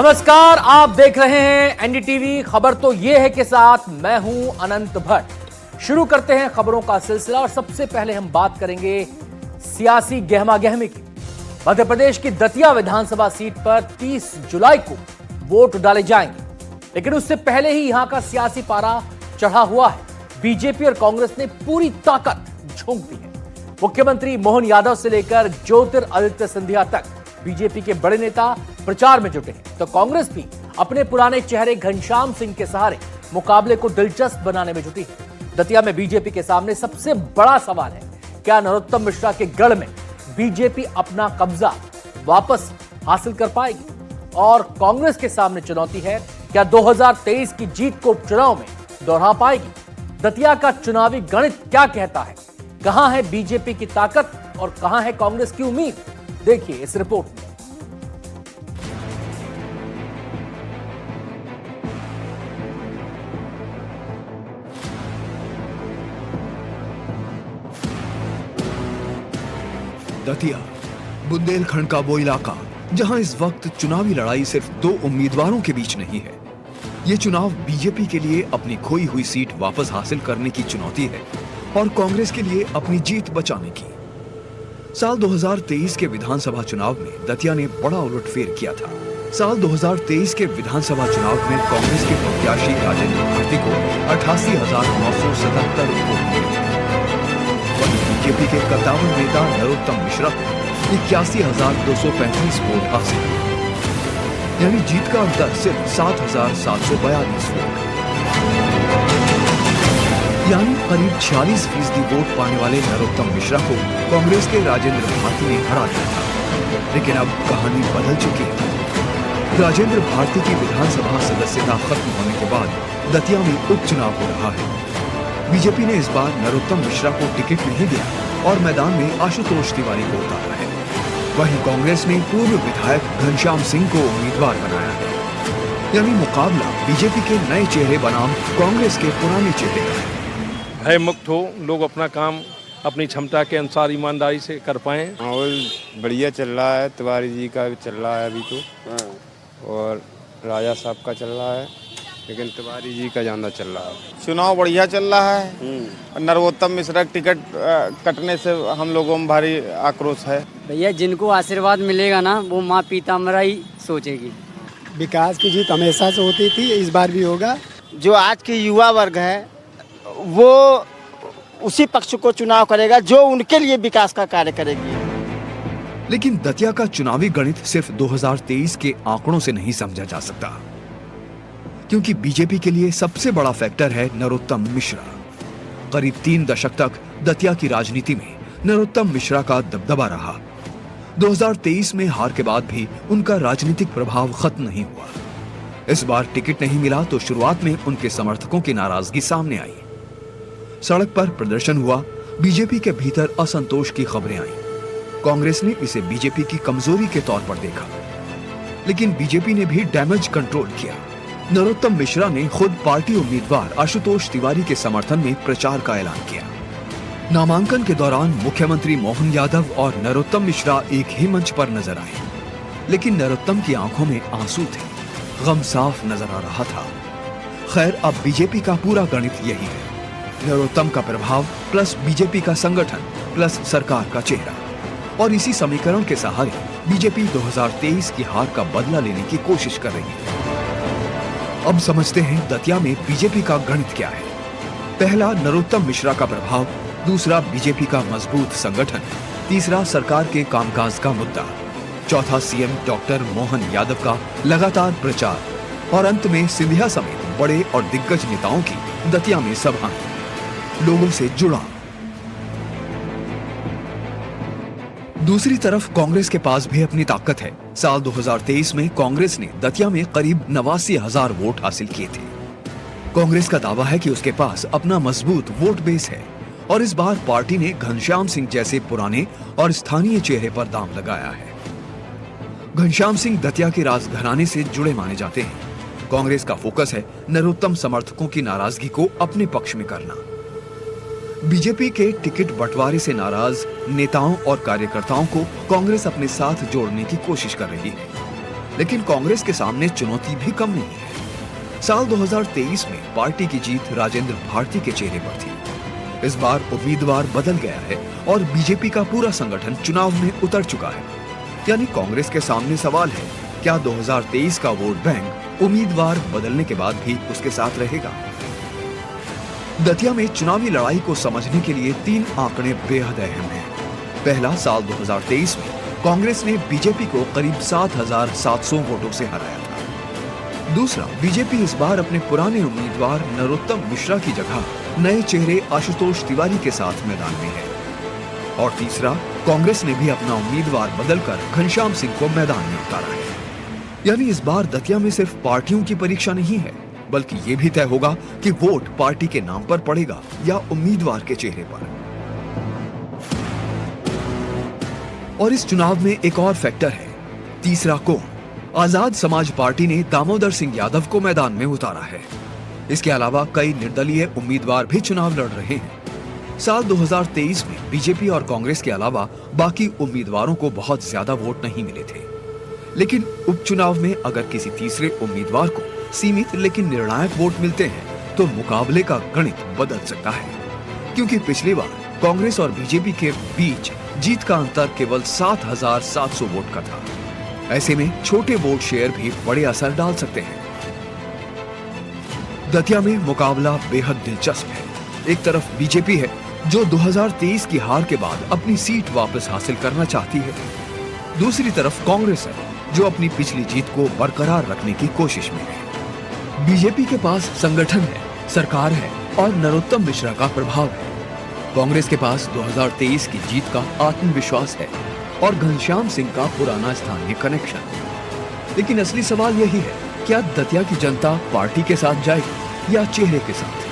नमस्कार, आप देख रहे हैं एनडीटीवी। खबर तो यह है के साथ मैं हूं अनंत भट्ट। शुरू करते हैं खबरों का सिलसिला और सबसे पहले हम बात करेंगे सियासी गहमागहमी की। मध्य प्रदेश की दतिया विधानसभा सीट पर 30 जुलाई को वोट डाले जाएंगे, लेकिन उससे पहले ही यहां का सियासी पारा चढ़ा हुआ है। बीजेपी और कांग्रेस ने पूरी ताकत झोंक दी है। मुख्यमंत्री मोहन यादव से लेकर ज्योतिरादित्य सिंधिया तक बीजेपी के बड़े नेता प्रचार में जुटे हैं, तो कांग्रेस भी अपने पुराने चेहरे घनश्याम सिंह के सहारे मुकाबले को दिलचस्प बनाने में जुटी है। दतिया में बीजेपी के सामने सबसे बड़ा सवाल है, क्या नरोत्तम मिश्रा के गढ़ में बीजेपी अपना कब्जा वापस हासिल कर पाएगी? और कांग्रेस के सामने चुनौती है, क्या 2023 की जीत को चुनाव में दोहरा पाएगी? दतिया का चुनावी गणित क्या कहता है? कहां है बीजेपी की ताकत और कहां है कांग्रेस की उम्मीद? देखिए इस रिपोर्ट में। दतिया बुंदेलखंड का वो इलाका जहां इस वक्त चुनावी लड़ाई सिर्फ दो उम्मीदवारों के बीच नहीं है। ये चुनाव बीजेपी के लिए अपनी खोई हुई सीट वापस हासिल करने की चुनौती है और कांग्रेस के लिए अपनी जीत बचाने की। साल 2023 के विधानसभा चुनाव में दतिया ने बड़ा उलटफेर किया था। साल 2023 के विधानसभा चुनाव में कांग्रेस के प्रत्याशी राजेंद्र भारती को 88,977 वोट मिले। वहीं बीजेपी के कद्दावर नेता नरोत्तम मिश्रा को 81,235 वोट हासिल हुए, यानी जीत का अंतर सिर्फ 7,742 वोट, यानी करीब 46% वोट पाने वाले नरोत्तम मिश्रा को कांग्रेस के राजेंद्र भारती ने हरा दिया था। लेकिन अब कहानी बदल चुकी है। राजेंद्र भारती की विधानसभा सदस्यता खत्म होने के बाद दतिया में उपचुनाव हो रहा है। बीजेपी ने इस बार नरोत्तम मिश्रा को टिकट नहीं दिया और मैदान में आशुतोष तिवारी को उतारा है। वहीं कांग्रेस ने पूर्व विधायक घनश्याम सिंह को उम्मीदवार बनाया है, यानी मुकाबला बीजेपी के नए चेहरे बनाम कांग्रेस के पुराने चेहरे का है। भय मुक्त हो, लोग अपना काम अपनी क्षमता के अनुसार ईमानदारी से कर पाएं। और बढ़िया चल रहा है, तिवारी जी का भी चल रहा है अभी तो, और राजा साहब का चल रहा है, लेकिन तिवारी जी का ज्यादा चल रहा है। चुनाव बढ़िया चल रहा है। नरोत्तम मिश्रा टिकट कटने से हम लोगों में भारी आक्रोश है। भैया जिनको आशीर्वाद मिलेगा ना, वो माँ पीताम्बरा ही सोचेगी। विकास की जीत हमेशा से होती थी, इस बार भी होगा। जो आज के युवा वर्ग है वो उसी पक्ष को चुनाव करेगा जो उनके लिए विकास का कार्य करेगी। लेकिन दतिया का चुनावी गणित सिर्फ 2023 के आंकड़ों से नहीं समझा जा सकता, क्योंकि बीजेपी के लिए सबसे बड़ा फैक्टर है नरोत्तम मिश्रा। करीब 3 दशक तक दतिया की राजनीति में नरोत्तम मिश्रा का दबदबा रहा। 2023 में हार के बाद भी उनका राजनीतिक प्रभाव खत्म नहीं हुआ। इस बार टिकट नहीं मिला तो शुरुआत में उनके समर्थकों की नाराजगी सामने आई। सड़क पर प्रदर्शन हुआ, बीजेपी के भीतर असंतोष की खबरें आईं। कांग्रेस ने इसे बीजेपी की कमजोरी के तौर पर देखा, लेकिन बीजेपी ने भी डैमेज कंट्रोल किया। नरोत्तम मिश्रा ने खुद पार्टी उम्मीदवार आशुतोष तिवारी के समर्थन में प्रचार का ऐलान किया। नामांकन के दौरान मुख्यमंत्री मोहन यादव और नरोत्तम मिश्रा एक ही मंच पर नजर आए, लेकिन नरोत्तम की आंखों में आंसू थे, गम साफ नजर आ रहा था। खैर, अब बीजेपी का पूरा गणित यही है, नरोत्तम का प्रभाव प्लस बीजेपी का संगठन प्लस सरकार का चेहरा, और इसी समीकरण के सहारे बीजेपी 2023 की हार का बदला लेने की कोशिश कर रही है। अब समझते हैं दतिया में बीजेपी का गणित क्या है। पहला, नरोत्तम मिश्रा का प्रभाव, दूसरा बीजेपी का मजबूत संगठन, तीसरा सरकार के कामकाज का मुद्दा, चौथा सीएम डॉक्टर मोहन यादव का लगातार प्रचार, और अंत में सिंधिया समेत बड़े और दिग्गज नेताओं की दतिया में सभाएं, लोगों से जुड़ा। दूसरी तरफ कांग्रेस के पास भी अपनी ताकत है। साल 2023 में कांग्रेस ने दतिया में करीब 89,000 वोट हासिल किए थे। कांग्रेस का दावा है कि उसके पास अपना मजबूत वोट बेस है और इस बार पार्टी ने घनश्याम सिंह जैसे पुराने और स्थानीय चेहरे पर दांव लगाया है। घनश्याम सिंह दतिया के राजघराने से जुड़े माने जाते हैं। कांग्रेस का फोकस है नरोत्तम समर्थकों की नाराजगी को अपने पक्ष में करना। बीजेपी के टिकट बंटवारे से नाराज नेताओं और कार्यकर्ताओं को कांग्रेस अपने साथ जोड़ने की कोशिश कर रही है, लेकिन कांग्रेस के सामने चुनौती भी कम नहीं है। साल 2023 में पार्टी की जीत राजेंद्र भारती के चेहरे पर थी। इस बार उम्मीदवार बदल गया है और बीजेपी का पूरा संगठन चुनाव में उतर चुका है। यानी कांग्रेस के सामने सवाल है, क्या 2023 का वोट बैंक उम्मीदवार बदलने के बाद भी उसके साथ रहेगा? दतिया में चुनावी लड़ाई को समझने के लिए 3 आंकड़े बेहद अहम हैं। पहला, साल 2023 में कांग्रेस ने बीजेपी को करीब 7,700 वोटों से हराया था। दूसरा, बीजेपी इस बार अपने पुराने उम्मीदवार नरोत्तम मिश्रा की जगह नए चेहरे आशुतोष तिवारी के साथ मैदान में है। और तीसरा, कांग्रेस ने भी अपना उम्मीदवार बदलकर घनश्याम सिंह को मैदान में उतारा है। यानी इस बार दतिया में सिर्फ पार्टियों की परीक्षा नहीं है, बल्कि ये भी तय होगा कि वोट पार्टी के नाम पर पड़ेगा या उम्मीदवार के चेहरे पर। और इस चुनाव में एक और फैक्टर है, तीसरा कौन। आजाद समाज पार्टी ने दामोदर सिंह यादव को मैदान में उतारा है। इसके अलावा कई निर्दलीय उम्मीदवार भी चुनाव लड़ रहे हैं। साल 2023 में बीजेपी और कांग्रेस के अलावा बाकी उम्मीदवारों को बहुत ज्यादा वोट नहीं मिले थे। लेकिन उपचुनाव में अगर किसी तीसरे उम्मीदवार को सीमित लेकिन निर्णायक वोट मिलते हैं तो मुकाबले का गणित बदल सकता है, क्योंकि पिछली बार कांग्रेस और बीजेपी के बीच जीत का अंतर केवल 7,700 वोट का था। ऐसे में छोटे वोट शेयर भी बड़े असर डाल सकते हैं। दतिया में मुकाबला बेहद दिलचस्प है। एक तरफ बीजेपी है जो 2023 की हार के बाद अपनी सीट वापस हासिल करना चाहती है। दूसरी तरफ कांग्रेस है जो अपनी पिछली जीत को बरकरार रखने की कोशिश में है। बीजेपी के पास संगठन है, सरकार है और नरोत्तम मिश्रा का प्रभाव है। कांग्रेस के पास 2023 की जीत का आत्मविश्वास है और घनश्याम सिंह का पुराना स्थानीय कनेक्शन। लेकिन असली सवाल यही है, क्या दतिया की जनता पार्टी के साथ जाएगी या चेहरे के साथ?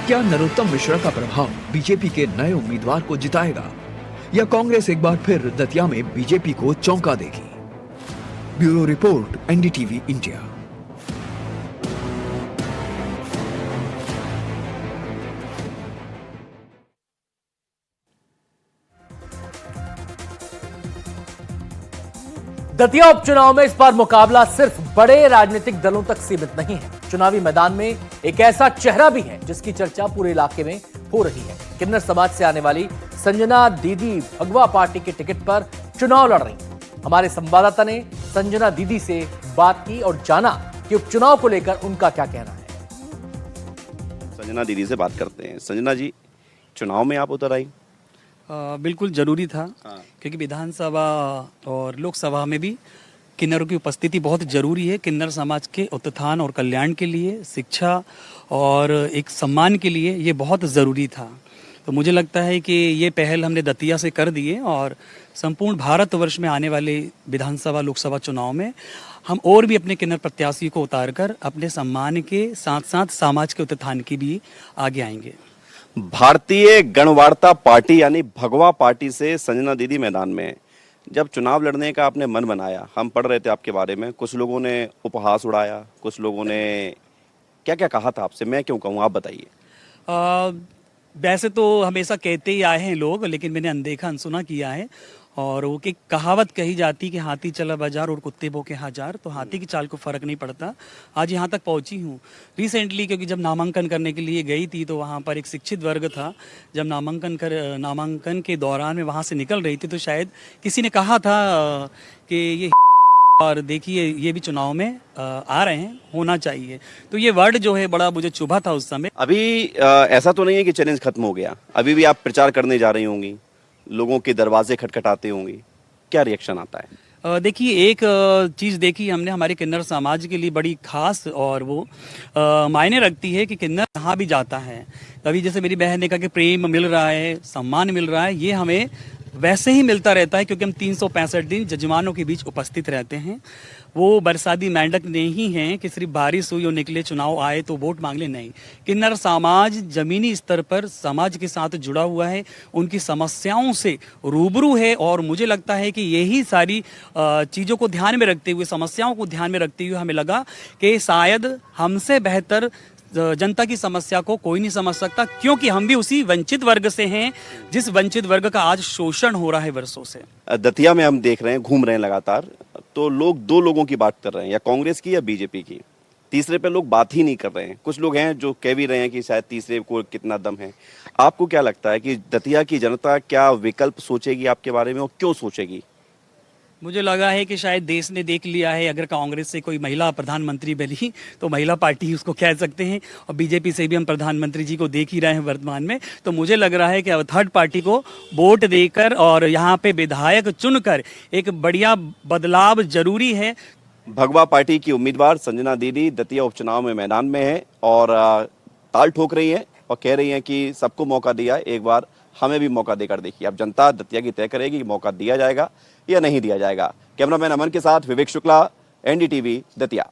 क्या नरोत्तम मिश्रा का प्रभाव बीजेपी के नए उम्मीदवार को जिताएगा या कांग्रेस एक बार फिर दतिया में बीजेपी को चौंका देगी? Bureau report, NDTV India. Datia उपचुनाव में इस बार मुकाबला सिर्फ बड़े राजनीतिक दलों तक सीमित नहीं है। चुनावी मैदान में एक ऐसा चेहरा भी है जिसकी चर्चा पूरे इलाके में हो रही है। किन्नर समाज से आने वाली संजना दीदी भगवा पार्टी के टिकट पर चुनाव लड़ रही हैं। हमारे संवाददाता ने संजना दीदी से बात की और जाना कि उपचुनाव को लेकर उनका क्या कहना है। संजना दीदी से बात करते हैं। संजना जी, चुनाव में आप उतर आई? बिल्कुल ज़रूरी था, क्योंकि विधानसभा और लोकसभा में भी किन्नरों की उपस्थिति बहुत ज़रूरी है। किन्नर समाज के उत्थान और कल्याण के लिए, शिक्षा और एक सम्मान के लिए ये बहुत ज़रूरी था। तो मुझे लगता है कि ये पहल हमने दतिया से कर दी है और संपूर्ण भारतवर्ष में आने वाले विधानसभा लोकसभा चुनाव में हम और भी अपने किन्नर प्रत्याशी को उतारकर अपने सम्मान के साथ साथ समाज के उत्थान की भी आगे आएंगे। भारतीय गणवार्ता पार्टी यानी भगवा पार्टी से संजना दीदी मैदान में। जब चुनाव लड़ने का आपने मन बनाया, हम पढ़ रहे थे आपके बारे में, कुछ लोगों ने उपहास उड़ाया, कुछ लोगों ने क्या क्या कहा था आपसे, मैं क्यों कहूँ, आप बताइए। वैसे तो हमेशा कहते ही आए हैं लोग, लेकिन मैंने अनदेखा अनसुना किया है। और वो की कहावत कही जाती कि हाथी चला बाजार और कुत्ते भौंके हजार, तो हाथी की चाल को फर्क नहीं पड़ता। आज यहाँ तक पहुँची हूँ रिसेंटली, क्योंकि जब नामांकन करने के लिए गई थी तो वहाँ पर एक शिक्षित वर्ग था। जब नामांकन के दौरान में वहाँ से निकल रही थी तो शायद किसी ने कहा था कि ये और देखिए ये भी चुनाव में आ रहे हैं, होना चाहिए। तो ये वर्ड जो है बड़ा मुझे चुभा था उस समय। अभी ऐसा तो नहीं है कि चैलेंज खत्म हो गया, अभी भी आप प्रचार करने जा रही होंगी, लोगों के दरवाजे खटखटाते होंगी, क्या रिएक्शन आता है? देखिए, एक चीज़ देखी हमने हमारे किन्नर समाज के लिए बड़ी खास और वो मायने रखती है कि किन्नर कहाँ भी जाता है। कभी जैसे मेरी बहन ने कहा कि प्रेम मिल रहा है, सम्मान मिल रहा है, ये हमें वैसे ही मिलता रहता है क्योंकि हम 365 दिन जजमानों के बीच उपस्थित रहते हैं। वो बरसाती मेंढक नहीं है कि सिर्फ बारिश हुई और निकले चुनाव आए तो वोट मांग ले, नहीं। किन्नर समाज जमीनी स्तर पर समाज के साथ जुड़ा हुआ है, उनकी समस्याओं से रूबरू है। और मुझे लगता है कि यही सारी चीज़ों को ध्यान में रखते हुए, समस्याओं को ध्यान में रखते हुए हमें लगा कि शायद हमसे बेहतर जनता की समस्या को कोई नहीं समझ सकता, क्योंकि हम भी उसी वंचित वर्ग से हैं जिस वंचित वर्ग का आज शोषण हो रहा है वर्षों से। दतिया में हम देख रहे हैं, घूम रहे हैं लगातार, तो लोग दो लोगों की बात कर रहे हैं, या कांग्रेस की या बीजेपी की। तीसरे पे लोग बात ही नहीं कर रहे हैं। कुछ लोग हैं जो कह भी रहे हैं कि शायद तीसरे को कितना दम है। आपको क्या लगता है कि दतिया की जनता क्या विकल्प सोचेगी आपके बारे में, और क्यों सोचेगी? मुझे लगा है कि शायद देश ने देख लिया है, अगर कांग्रेस से कोई महिला प्रधानमंत्री बनी तो महिला पार्टी उसको कह सकते हैं, और बीजेपी से भी हम प्रधानमंत्री जी को देख ही रहे हैं वर्तमान में। तो मुझे लग रहा है कि अब थर्ड पार्टी को वोट देकर और यहाँ पे विधायक चुनकर एक बढ़िया बदलाव जरूरी है। भगवा पार्टी की उम्मीदवार संजना दीदी दतिया उपचुनाव में मैदान में है और ताल ठोक रही है और कह रही हैं कि सबको मौका दिया, एक बार हमें भी मौका देकर देखिए। अब जनता दतिया की तय करेगी कि मौका दिया जाएगा या नहीं दिया जाएगा। कैमरामैन अमन के साथ विवेक शुक्ला, एनडीटीवी दतिया।